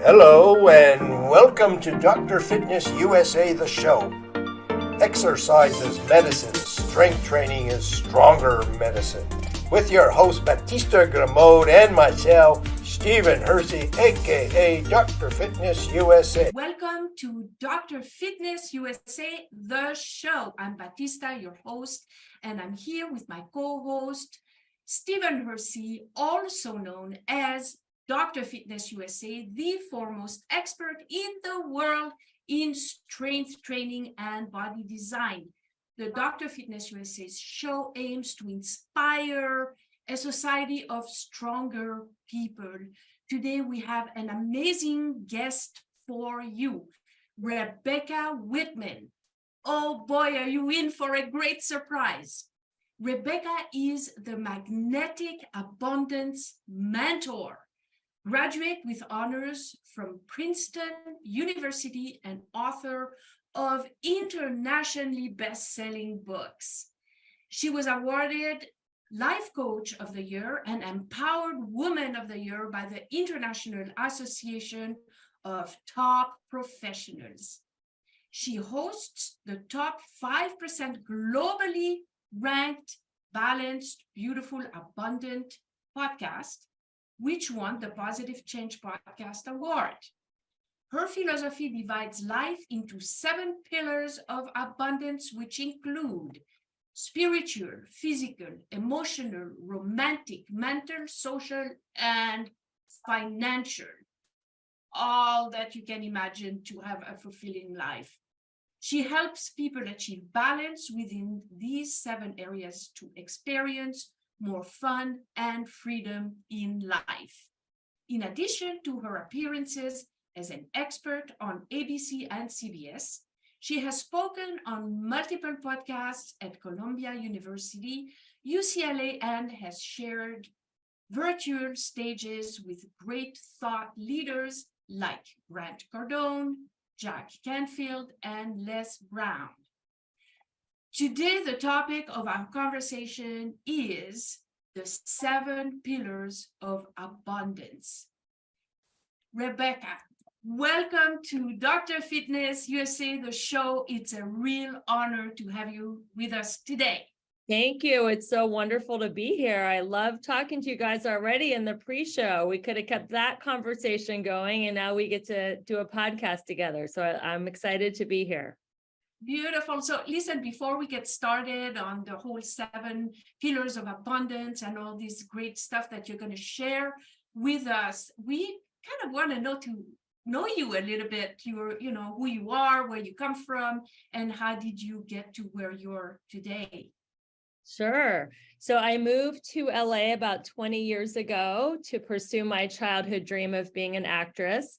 Hello and welcome to Dr. Fitness USA, the show. Exercise is medicine, strength training is stronger medicine. With your host Batista Gramode and myself, Stephen Hersey, aka Dr. Fitness USA. Welcome to Dr. Fitness USA, the show. I'm Batista, your host, and I'm here with my co-host, Stephen Hersey, also known as Dr. Fitness USA, the foremost expert in the world in strength training and body design. The Dr. Fitness USA's show aims to inspire a society of stronger people. Today we have an amazing guest for you, Rebecca Whitman. Oh boy, are you in for a great surprise. Rebecca is the Magnetic Abundance Mentor, graduate with honors from Princeton University and author of internationally best-selling books. She was awarded Life Coach of the Year and Empowered Woman of the Year by the International Association of Top Professionals. She hosts the top 5% globally ranked, balanced, beautiful, abundant podcast, which won the Positive Change Podcast Award. Her philosophy divides life into 7 pillars of abundance, which include spiritual, physical, emotional, romantic, mental, social, and financial. All that you can imagine to have a fulfilling life. She helps people achieve balance within these 7 areas to experience more fun and freedom in life. In addition to her appearances as an expert on ABC and CBS, she has spoken on multiple podcasts at Columbia University, UCLA, and has shared virtual stages with great thought leaders like Grant Cardone, Jack Canfield, and Les Brown. Today, the topic of our conversation is the 7 pillars of abundance. Rebecca, welcome to Dr. Fitness USA, the show. It's a real honor to have you with us today. Thank you. It's so wonderful to be here. I love talking to you guys already in the pre-show. We could have kept that conversation going, and now we get to do a podcast together. So I'm excited to be here. Beautiful. So listen, before we get started on the whole 7 pillars of abundance and all this great stuff that you're going to share with us, we kind of want to know you a little bit, who you are, where you come from, and how did you get to where you're today? Sure. So I moved to LA about 20 years ago to pursue my childhood dream of being an actress.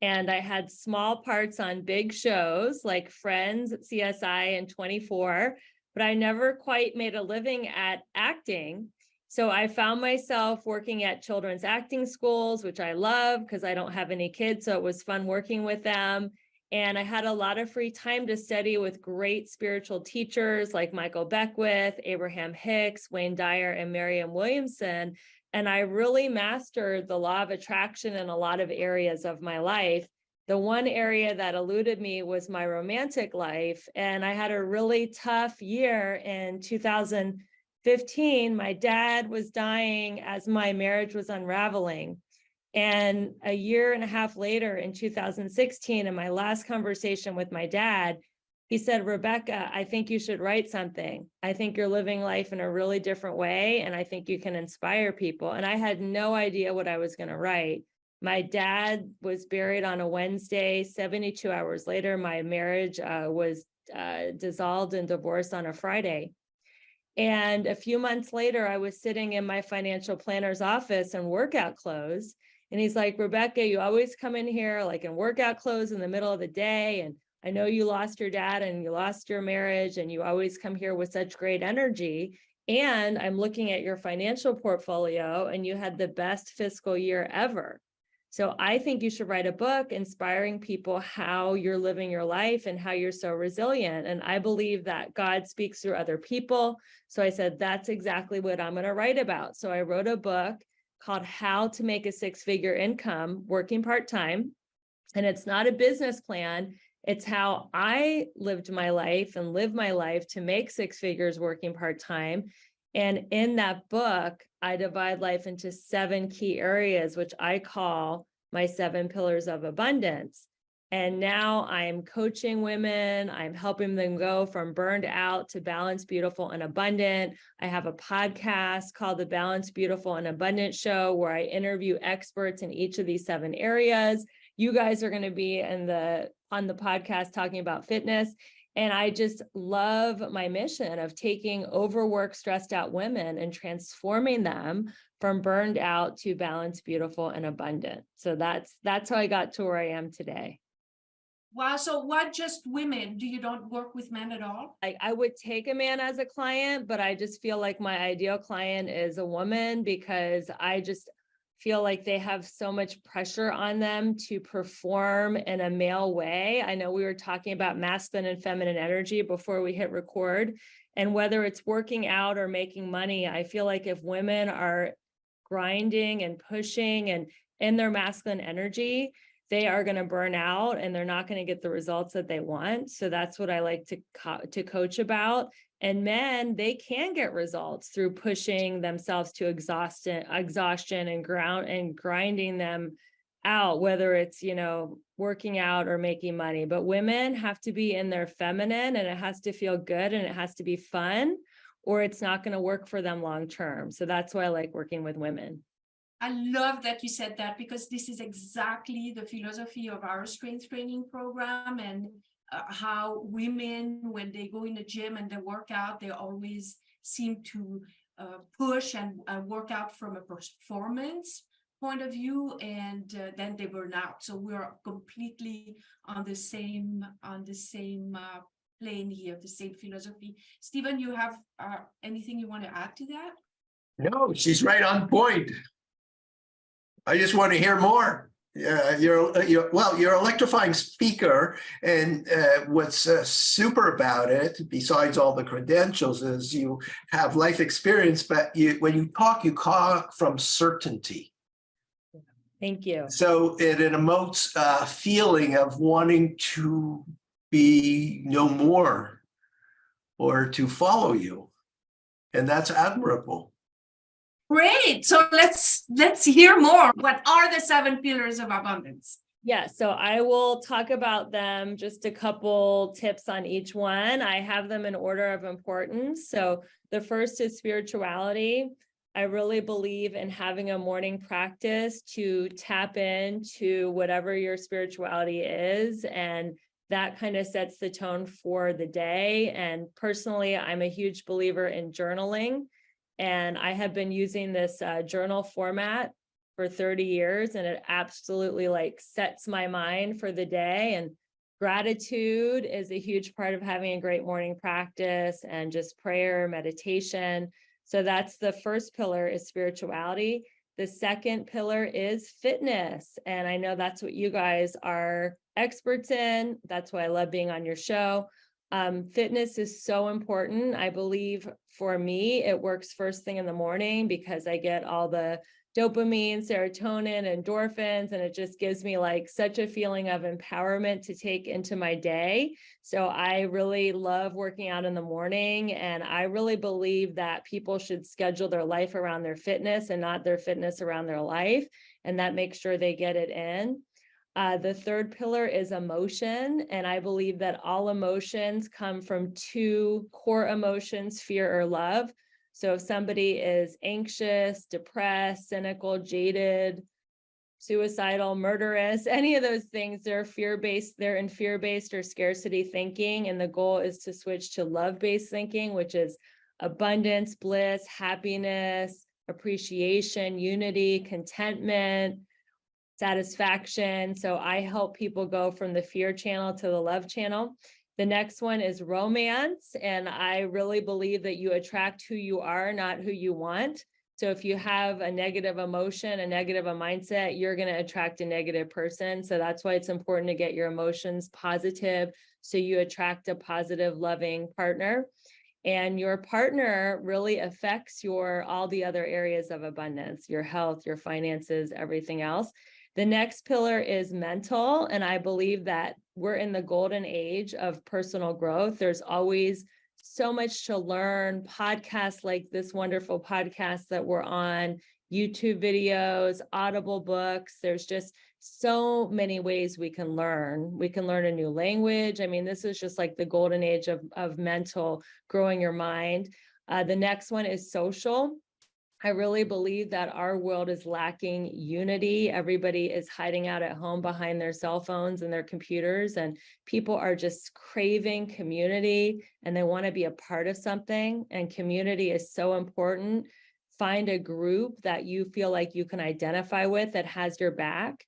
And I had small parts on big shows like Friends, CSI, and 24, but I never quite made a living at acting. So I found myself working at children's acting schools, which I love because I don't have any kids, so it was fun working with them. And I had a lot of free time to study with great spiritual teachers like Michael Beckwith, Abraham Hicks, Wayne Dyer, and Marianne Williamson. And I really mastered the law of attraction in a lot of areas of my life. The one area that eluded me was my romantic life. And I had a really tough year in 2015. My dad was dying as my marriage was unraveling. And a year and a half later, in 2016, in my last conversation with my dad, he said, Rebecca, I think you should write something. I think you're living life in a really different way, and I think you can inspire people. And I had no idea what I was going to write. My dad was buried on a Wednesday. 72 hours later, my marriage was dissolved and divorced on a Friday. And a few months later, I was sitting in my financial planner's office in workout clothes. And he's like, Rebecca, you always come in here like in workout clothes in the middle of the day. And I know you lost your dad and you lost your marriage, and you always come here with such great energy. And I'm looking at your financial portfolio, and you had the best fiscal year ever. So I think you should write a book inspiring people how you're living your life and how you're so resilient. And I believe that God speaks through other people. So I said, that's exactly what I'm going to write about. So I wrote a book called How to Make a Six-Figure Income Working Part-Time. And it's not a business plan. It's how I lived my life and live my life to make 6 figures working part-time. And in that book, I divide life into 7 key areas, which I call my 7 pillars of abundance. And now I'm coaching women. I'm helping them go from burned out to balanced, beautiful, and abundant. I have a podcast called the Balanced, Beautiful, and Abundant Show, where I interview experts in each of these 7 areas. You guys are going to be on the podcast talking about fitness. And I just love my mission of taking overworked, stressed out women and transforming them from burned out to balanced, beautiful, and abundant. So that's how I got to where I am today. Wow. So what, just women? You don't work with men at all? I would take a man as a client, but I just feel like my ideal client is a woman, because I just feel like they have so much pressure on them to perform in a male way. I know we were talking about masculine and feminine energy before we hit record, and whether it's working out or making money, I feel like if women are grinding and pushing and in their masculine energy, they are going to burn out and they're not going to get the results that they want. So that's what I like to coach about. And men, they can get results through pushing themselves to exhaustion and grinding them out, whether it's, working out or making money. But women have to be in their feminine, and it has to feel good and it has to be fun, or it's not going to work for them long term. So that's why I like working with women. I love that you said that, because this is exactly the philosophy of our strength training program, and how women, when they go in the gym and they work out, they always seem to push and work out from a performance point of view, and then they burn out. So we're completely on the same plane here, the same philosophy. Stephen, you have anything you want to add to that? No, she's right on point. I just want to hear more. You're an electrifying speaker, and what's super about it, besides all the credentials, is you have life experience, but when you talk from certainty. Thank you. So it emotes a feeling of wanting to be no more or to follow you, and that's admirable. Great. So let's hear more. What are the 7 pillars of abundance? Yeah, so I will talk about them, just a couple tips on each one. I have them in order of importance. So the first is spirituality. I really believe in having a morning practice to tap into whatever your spirituality is, and that kind of sets the tone for the day. And personally, I'm a huge believer in journaling. And I have been using this journal format for 30 years, and it absolutely sets my mind for the day. And gratitude is a huge part of having a great morning practice, and just prayer, meditation. So that's the first pillar, is spirituality. The second pillar is fitness. And I know that's what you guys are experts in. That's why I love being on your show. Fitness is so important. I believe for me, it works first thing in the morning, because I get all the dopamine, serotonin, endorphins, and it just gives me such a feeling of empowerment to take into my day. So I really love working out in the morning, and I really believe that people should schedule their life around their fitness and not their fitness around their life, and that makes sure they get it in. The third pillar is emotion, and I believe that all emotions come from 2 core emotions, fear or love. So if somebody is anxious, depressed, cynical, jaded, suicidal, murderous, any of those things, they're in fear-based or scarcity thinking, and the goal is to switch to love-based thinking, which is abundance, bliss, happiness, appreciation, unity, contentment, satisfaction. So I help people go from the fear channel to the love channel. The next one is romance. And I really believe that you attract who you are, not who you want. So if you have a negative emotion, a negative mindset, you're going to attract a negative person. So that's why it's important to get your emotions positive, so you attract a positive, loving partner. And your partner really affects all the other areas of abundance, your health, your finances, everything else. The next pillar is mental. And I believe that we're in the golden age of personal growth. There's always so much to learn, podcasts like this wonderful podcast that we're on, YouTube videos, Audible books. There's just so many ways we can learn. We can learn a new language. I mean, this is just like the golden age of mental, growing your mind. The next one is social. I really believe that our world is lacking unity. Everybody is hiding out at home behind their cell phones and their computers, and people are just craving community and they want to be a part of something. And community is so important. Find a group that you feel like you can identify with that has your back.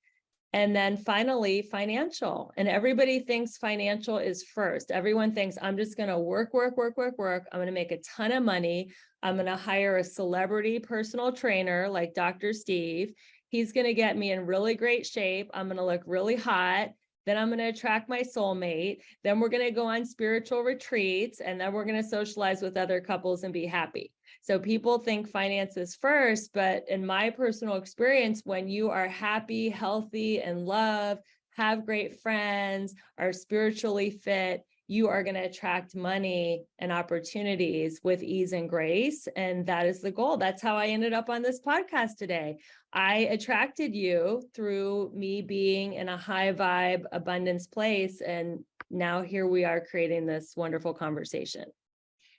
And then finally, financial. And everybody thinks financial is first. Everyone thinks I'm just going to work. I'm going to make a ton of money. I'm going to hire a celebrity personal trainer like Dr. Steve. He's going to get me in really great shape. I'm going to look really hot. Then I'm going to attract my soulmate. Then we're going to go on spiritual retreats. And then we're going to socialize with other couples and be happy. So people think finances first, but in my personal experience, when you are happy, healthy, and love, have great friends, are spiritually fit, you are going to attract money and opportunities with ease and grace. And that is the goal. That's how I ended up on this podcast today. I attracted you through me being in a high vibe, abundance place. And now here we are creating this wonderful conversation.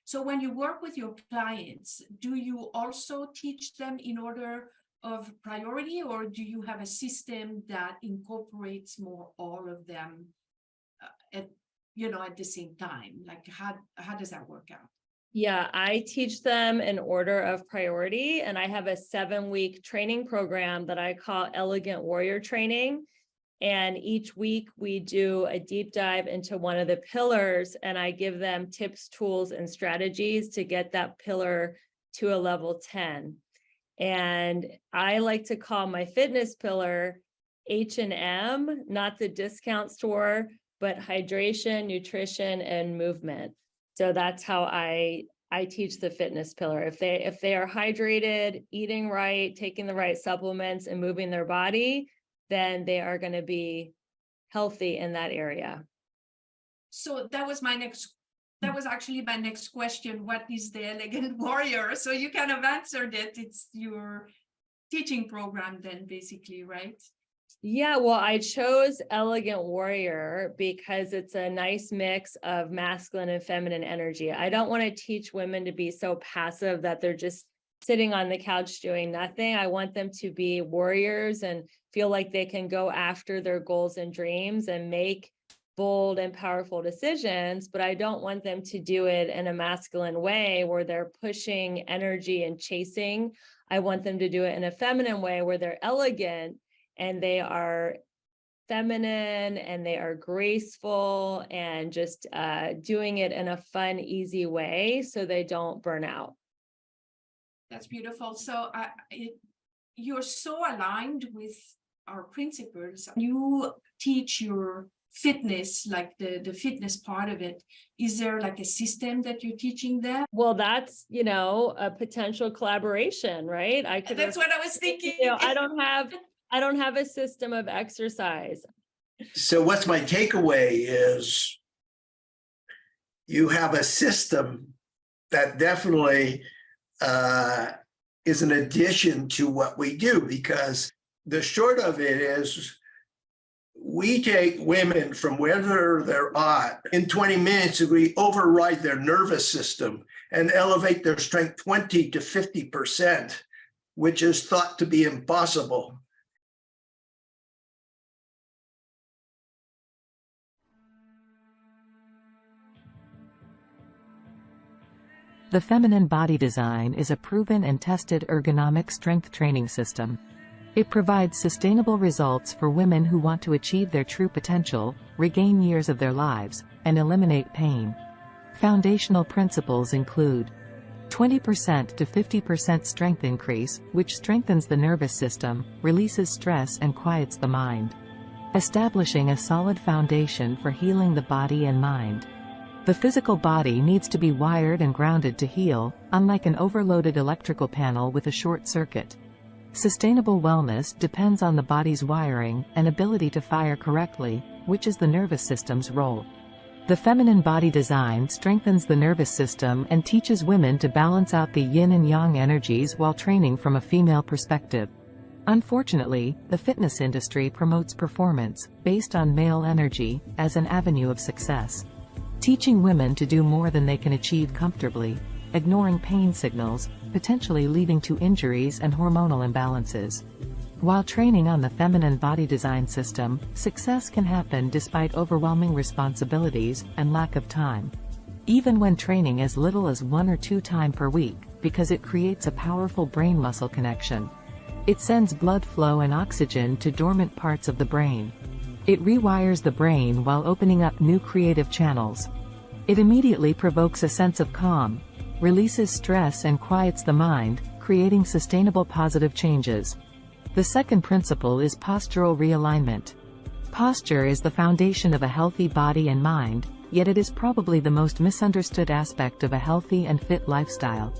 So when you work with your clients, do you also teach them in order of priority, or do you have a system that incorporates more all of them at the same time? Like how does that work out? Yeah, I teach them in order of priority, and I have a 7-week training program that I call Elegant Warrior Training. And each week we do a deep dive into one of the pillars, and I give them tips, tools, and strategies to get that pillar to a level 10. And I like to call my fitness pillar H&M, not the discount store, but hydration, nutrition, and movement. So that's how I teach the fitness pillar. If they are hydrated, eating right, taking the right supplements, and moving their body, then they are going to be healthy in that area. So that was actually my next question. What is the Elegant Warrior? So you kind of answered it. It's your teaching program then, basically, right? Yeah, well, I chose Elegant Warrior because it's a nice mix of masculine and feminine energy. I don't want to teach women to be so passive that they're just sitting on the couch doing nothing. I want them to be warriors and feel like they can go after their goals and dreams and make bold and powerful decisions, but I don't want them to do it in a masculine way where they're pushing energy and chasing. I want them to do it in a feminine way where they're elegant and they are feminine and they are graceful and just doing it in a fun, easy way so they don't burn out. That's beautiful. So you're so aligned with our principles. You teach your fitness, like the fitness part of it. Is there like a system that you're teaching them? Well, that's, a potential collaboration, right? That's what I was thinking. I don't have a system of exercise. So what's my takeaway is you have a system that definitely is an addition to what we do, because the short of it is we take women from wherever they're at in 20 minutes, we override their nervous system and elevate their strength 20 to 50%, which is thought to be impossible. The Feminine Body Design is a proven and tested ergonomic strength training system. It provides sustainable results for women who want to achieve their true potential, regain years of their lives, and eliminate pain. Foundational principles include 20% to 50% strength increase, which strengthens the nervous system, releases stress and quiets the mind. Establishing a solid foundation for healing the body and mind. The physical body needs to be wired and grounded to heal, unlike an overloaded electrical panel with a short circuit. Sustainable wellness depends on the body's wiring and ability to fire correctly, which is the nervous system's role. The feminine body design strengthens the nervous system and teaches women to balance out the yin and yang energies while training from a female perspective. Unfortunately, the fitness industry promotes performance, based on male energy, as an avenue of success. Teaching women to do more than they can achieve comfortably, ignoring pain signals, potentially leading to injuries and hormonal imbalances. While training on the feminine body design system, success can happen despite overwhelming responsibilities and lack of time. Even when training as little as 1 or 2 times per week, because it creates a powerful brain-muscle connection. It sends blood flow and oxygen to dormant parts of the brain. It rewires the brain while opening up new creative channels. It immediately provokes a sense of calm, releases stress and quiets the mind, creating sustainable positive changes. The second principle is postural realignment. Posture is the foundation of a healthy body and mind, yet it is probably the most misunderstood aspect of a healthy and fit lifestyle.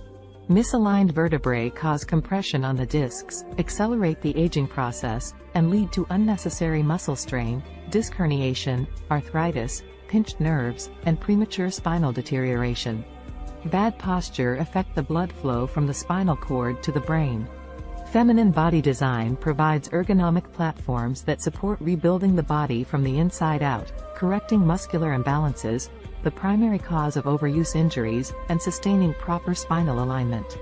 Misaligned vertebrae cause compression on the discs, accelerate the aging process, and lead to unnecessary muscle strain, disc herniation, arthritis, pinched nerves, and premature spinal deterioration. Bad posture affects the blood flow from the spinal cord to the brain. Feminine body design provides ergonomic platforms that support rebuilding the body from the inside out, correcting muscular imbalances, the primary cause of overuse injuries, and sustaining proper spinal alignment.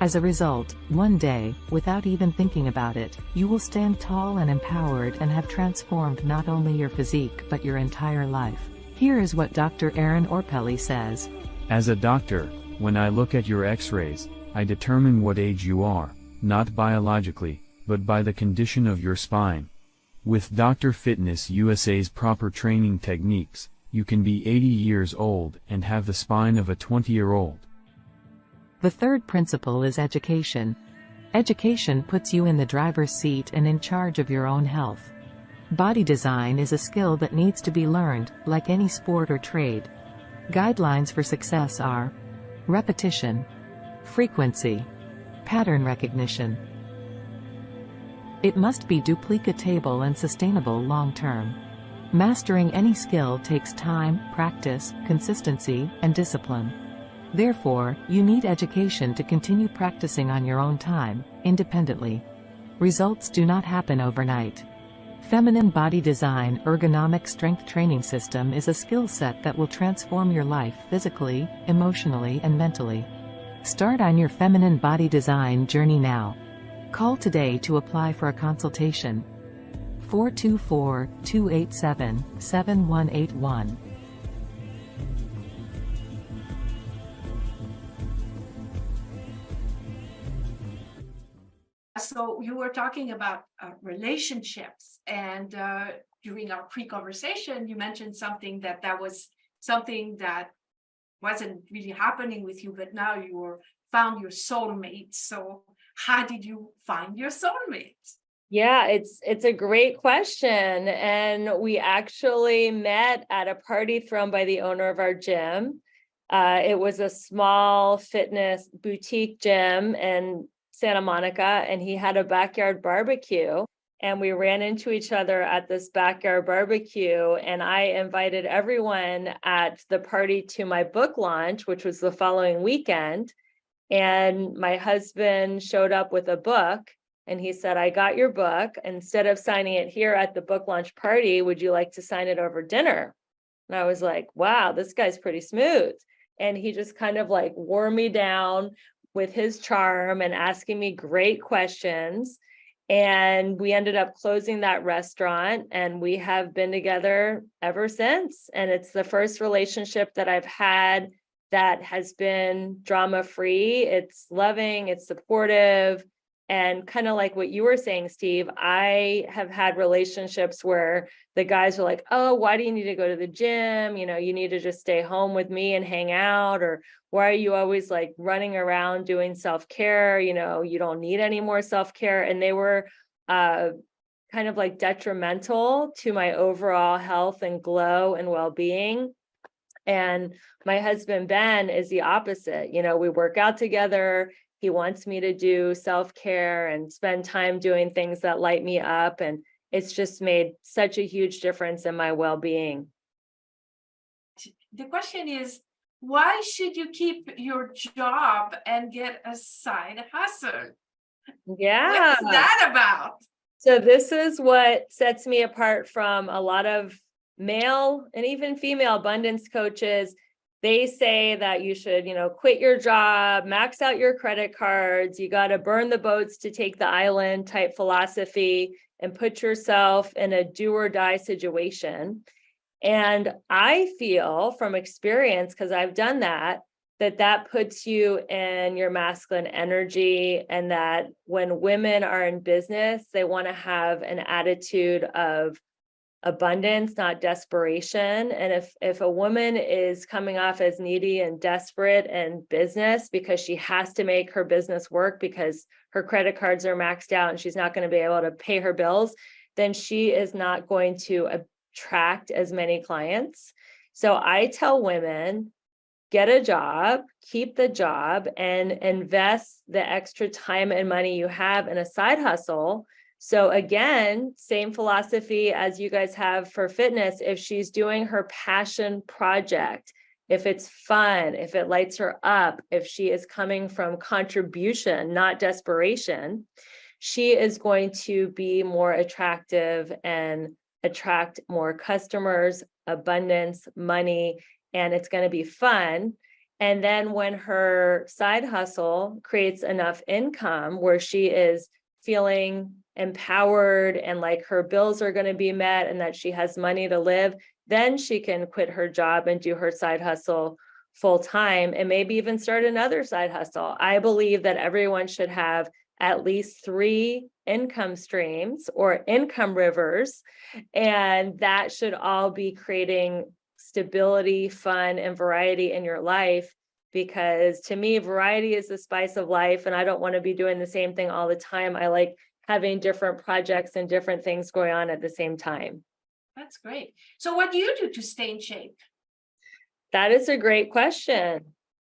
As a result, one day, without even thinking about it, you will stand tall and empowered and have transformed not only your physique but your entire life. Here is what Dr. Aaron Orpelli says. As a doctor, when I look at your x-rays, I determine what age you are, not biologically, but by the condition of your spine. With Dr. Fitness USA's proper training techniques, you can be 80 years old and have the spine of a 20-year-old. The third principle is education. Education puts you in the driver's seat and in charge of your own health. Body design is a skill that needs to be learned, like any sport or trade. Guidelines for success are repetition, frequency, pattern recognition. It must be duplicatable and sustainable long-term. Mastering any skill takes time, practice, consistency, and discipline. Therefore, you need education to continue practicing on your own time, independently. Results do not happen overnight. Feminine body design ergonomic strength training system is a skill set that will transform your life physically, emotionally, and mentally. Start on your feminine body design journey now. Call today to apply for a consultation. 424-287-7181. So you were talking about relationships, and during our pre-conversation, you mentioned something that was something that wasn't really happening with you, but now you found your soulmate. So how did you find your soulmate? Yeah, it's a great question. And we actually met at a party thrown by the owner of our gym. It was a small fitness boutique gym in Santa Monica, and he had a backyard barbecue. And we ran into each other at this backyard barbecue, and I invited everyone at the party to my book launch, which was the following weekend. And my husband showed up with a book, and he said, I got your book. Instead of signing it here at the book launch party, would you like to sign it over dinner? And I was like, wow, this guy's pretty smooth. And he just kind of like wore me down with his charm and asking me great questions. And we ended up closing that restaurant, and we have been together ever since. And it's the first relationship that I've had that has been drama-free. It's loving, it's supportive. And kind of like what you were saying, Steve, I have had relationships where the guys are like, oh, why do you need to go to the gym? You know, you need to just stay home with me and hang out. Or why are you always like running around doing self-care? You know, you don't need any more self-care. And they were kind of like detrimental to my overall health and glow and well-being. And my husband, Ben, is the opposite. You know, we work out together. He wants me to do self-care and spend time doing things that light me up. And it's just made such a huge difference in my well-being. The question is, why should you keep your job and get a side hustle? Yeah. What's that about? So this is what sets me apart from a lot of male and even female abundance coaches. They say that you should, quit your job, max out your credit cards. You got to burn the boats to take the island type philosophy and put yourself in a do or die situation. And I feel from experience, because I've done that puts you in your masculine energy, and that when women are in business, they want to have an attitude of abundance, not desperation. And if a woman is coming off as needy and desperate in business because she has to make her business work because her credit cards are maxed out and she's not going to be able to pay her bills, then she is not going to attract as many clients. So I tell women, get a job, keep the job, and invest the extra time and money you have in a side hustle. So again, same philosophy as you guys have for fitness. If she's doing her passion project, if it's fun, if it lights her up, if she is coming from contribution, not desperation, she is going to be more attractive and attract more customers, abundance, money, and it's going to be fun. And then when her side hustle creates enough income where she is feeling empowered and like her bills are going to be met and that she has money to live, then she can quit her job and do her side hustle full time and maybe even start another side hustle. I believe that everyone should have at least 3 income streams or income rivers, and that should all be creating stability, fun, and variety in your life. Because to me, variety is the spice of life, and I don't want to be doing the same thing all the time. I like having different projects and different things going on at the same time. That's great. So what do you do to stay in shape? That is a great question.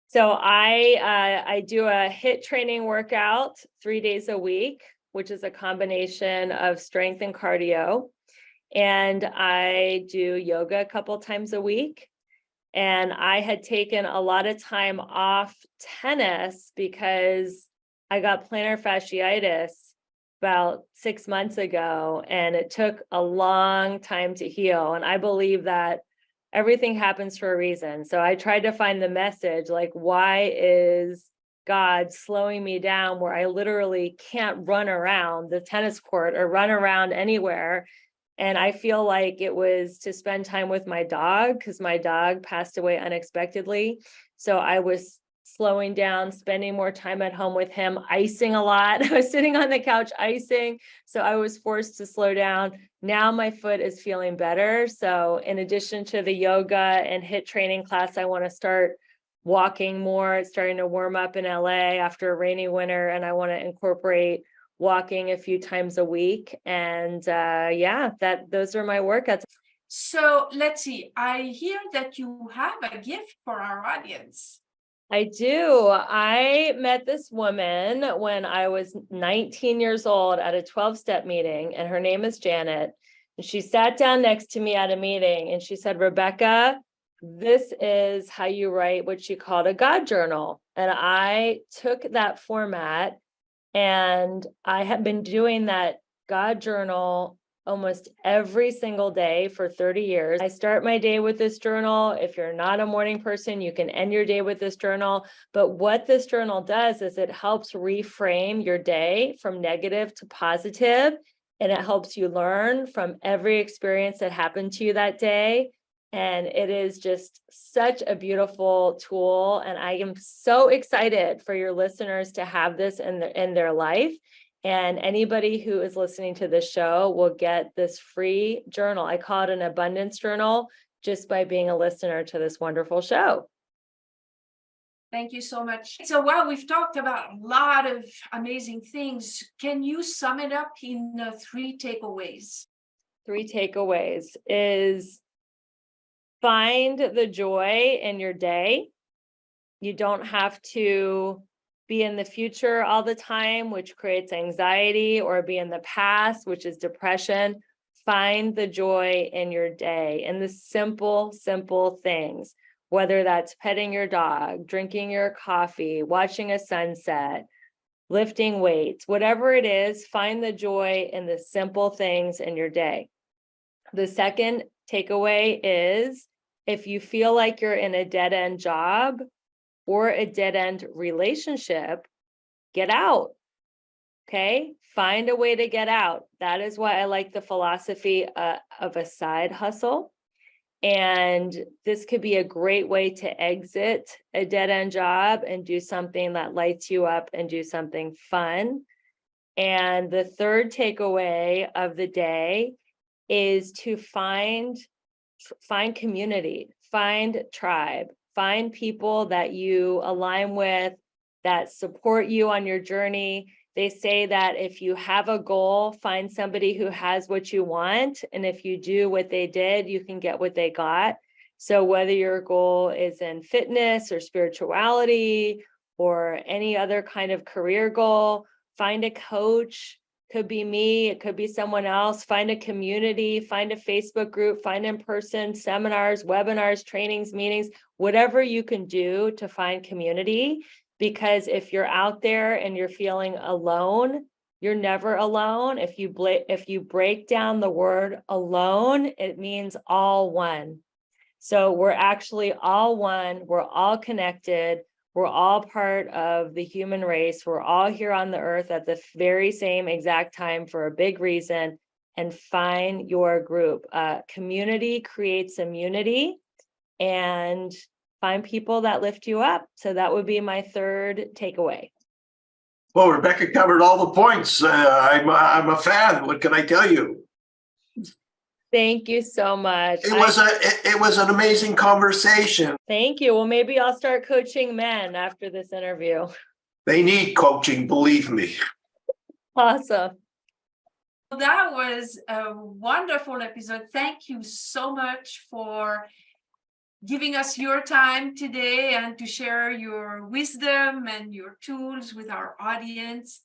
So I do a HIIT training workout 3 days a week, which is a combination of strength and cardio. And I do yoga a couple times a week. And I had taken a lot of time off tennis because I got plantar fasciitis about 6 months ago, and it took a long time to heal. And I believe that everything happens for a reason. So I tried to find the message, like, why is God slowing me down where I literally can't run around the tennis court or run around anywhere? And I feel like it was to spend time with my dog, because my dog passed away unexpectedly. So I was slowing down, spending more time at home with him, icing a lot. I was sitting on the couch icing. So I was forced to slow down. Now my foot is feeling better. So in addition to the yoga and HIIT training class, I want to start walking more. It's starting to warm up in LA after a rainy winter, and I want to incorporate walking a few times a week. And those are my workouts. So let's see. I hear that you have a gift for our audience. I do. I met this woman when I was 19 years old at a 12-step meeting, and her name is Janet. And she sat down next to me at a meeting and she said, "Rebecca, this is how you write what she called a God journal." And I took that format, and I have been doing that God journal almost every single day for 30 years. I start my day with this journal. If you're not a morning person, you can end your day with this journal. But what this journal does is it helps reframe your day from negative to positive, and it helps you learn from every experience that happened to you that day. And it is just such a beautiful tool. And I am so excited for your listeners to have this in their life. And anybody who is listening to this show will get this free journal. I call it an abundance journal, just by being a listener to this wonderful show. Thank you so much. So while we've talked about a lot of amazing things, can you sum it up in 3 takeaways? 3 takeaways is: find the joy in your day. You don't have to be in the future all the time, which creates anxiety, or be in the past, which is depression. Find the joy in your day and the simple, simple things, whether that's petting your dog, drinking your coffee, watching a sunset, lifting weights, whatever it is, find the joy in the simple things in your day. The second takeaway is, if you feel like you're in a dead-end job or a dead-end relationship, get out. Okay? Find a way to get out. That is why I like the philosophy of a side hustle. And this could be a great way to exit a dead-end job and do something that lights you up and do something fun. And the third takeaway of the day is to find community, find tribe, find people that you align with, that support you on your journey. They say that if you have a goal, find somebody who has what you want. And if you do what they did, you can get what they got. So whether your goal is in fitness or spirituality or any other kind of career goal, find a coach. Could be me, it could be someone else. Find a community, find a Facebook group, find in-person seminars, webinars, trainings, meetings, whatever you can do to find community. Because if you're out there and you're feeling alone, you're never alone. If you break down the word alone, it means all one. So we're actually all one. We're all connected. We're all part of the human race. We're all here on the earth at the very same exact time for a big reason. And find your group. Community creates immunity, and find people that lift you up. So that would be my third takeaway. Well, Rebecca covered all the points. I'm a fan. What can I tell you? Thank you so much. It was an amazing conversation. Thank you. Well, maybe I'll start coaching men after this interview. They need coaching, believe me. Awesome. That was a wonderful episode. Thank you so much for giving us your time today and to share your wisdom and your tools with our audience.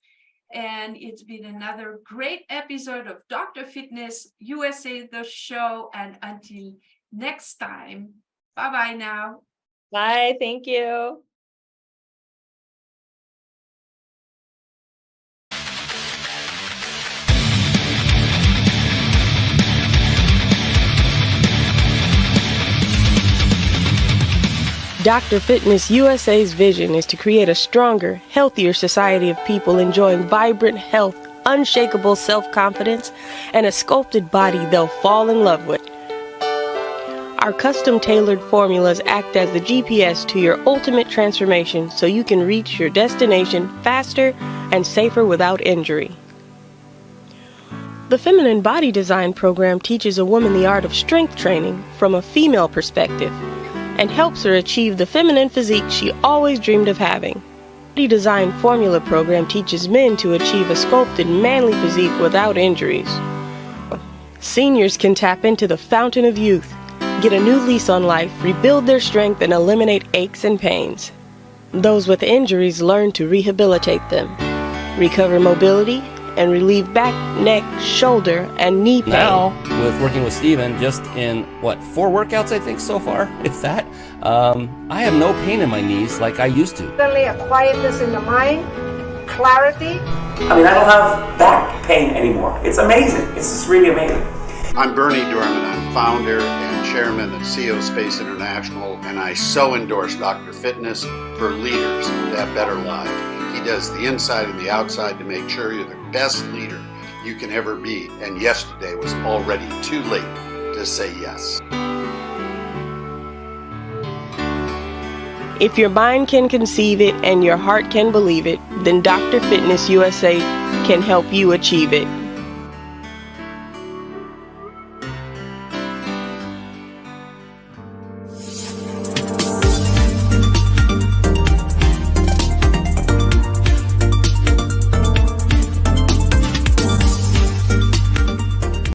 And it's been another great episode of Dr. Fitness USA, the show. And until next time, bye-bye now. Bye. Thank you. Dr. Fitness USA's vision is to create a stronger, healthier society of people enjoying vibrant health, unshakable self-confidence, and a sculpted body they'll fall in love with. Our custom-tailored formulas act as the GPS to your ultimate transformation so you can reach your destination faster and safer without injury. The Feminine Body Design program teaches a woman the art of strength training from a female perspective and helps her achieve the feminine physique she always dreamed of having. The Body Design Formula program teaches men to achieve a sculpted, manly physique without injuries. Seniors can tap into the fountain of youth, get a new lease on life, rebuild their strength, and eliminate aches and pains. Those with injuries learn to rehabilitate them, recover mobility, and relieve back, neck, shoulder, and knee pain. Now, with working with Steven, just in, 4 workouts, I think, so far, if that, I have no pain in my knees like I used to. Suddenly a quietness in the mind, clarity. I mean, I don't have back pain anymore. It's amazing. It's just really amazing. I'm Bernie Dorman. I'm founder and chairman of CEO Space International, and I so endorse Dr. Fitness for leaders that have better lives. He does the inside and the outside to make sure you're the best leader you can ever be. And yesterday was already too late to say yes. If your mind can conceive it and your heart can believe it, then Dr. Fitness USA can help you achieve it.